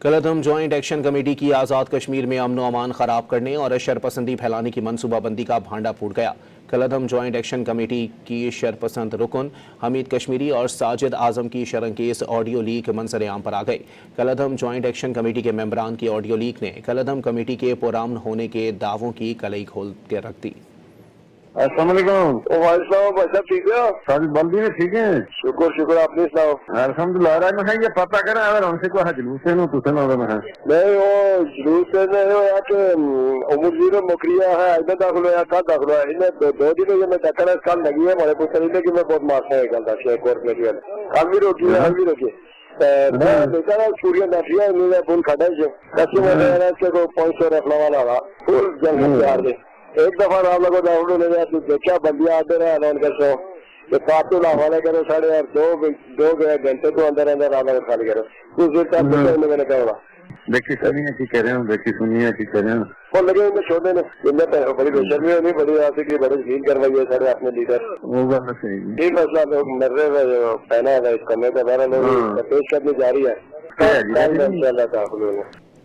کلدھم joint action committee کی آزاد کشمیر میں امن و امان خراب کرنے اور شرپسندی پھیلانے کی منصوبہ بندی کا بھانڈا پھوٹ گیا۔ کلدھم جوائنٹ ایکشن کمیٹی کی شرپسند رکن حمید کشمیری اور ساجد اعظم کی شرنگیز آڈیو لیک منظر عام پر آ گئے۔ کلدھم جوائنٹ ایکشن کمیٹی کے ممبران کی آڈیو لیک نے کلدھم کمیٹی کے پرامن ہونے کے دعووں کی کلئی کھول کے رکھ دی۔ السلام علیکم۔ وعلیکم السلام بھائی صاحب، ٹھیک ہے؟ ساجد بلدی میں ٹھیک ہیں؟ شکر آپ نے سناؤ؟ الحمدللہ۔ میں یہ پتہ کریں اگر ہم سے کوئی جلوس ہے نا تو سنا میں نہیں وہ جلوس سے نہیں ہوا کہ عمر زیرو مکریہ ہے ادھر داخل ہوا کل داخل ہوا انہیں 2 دن میں ٹکر ہے کل لگی ہے ہمارے کو سریلے کی میں بہت مارتا ہے کل داشیا کورٹ میں کل بھی روکی ہے کل بھی روکی دیکھا نا چوریاں داشیا انہوں نے پول کھڑا ہے کسی میں اس کے کو 500 رکھنے والا تھا پول جنگ تیار دے ایک دفعہ آپ لوگوں داخل ہونے گیا تو دیکھا بندیاں آتے رہے اعلان کر سو کہ قاتل حوالے کرو 2.5 گھنٹے تو اندر آپ لوگ خالی کرو کچھ دیر تک میں نے کہا دیکھی سنی ہے کہہ رہے ہیں دیکھی سنی ہے کہہ رہے ہیں اور لگے ان چھوڑنے میں بڑی بے شرمی ہونی بڑی آتی کی بڑی ڈیل کروائی ہے سارے اپنے لیڈر وہ بات صحیح یہ مسئلہ لوگ مر رہے ہیں پہنا ہے اس کرنے کا بارہ لوگ پیش کرنے جاری ہے ان شاء اللہ تعالی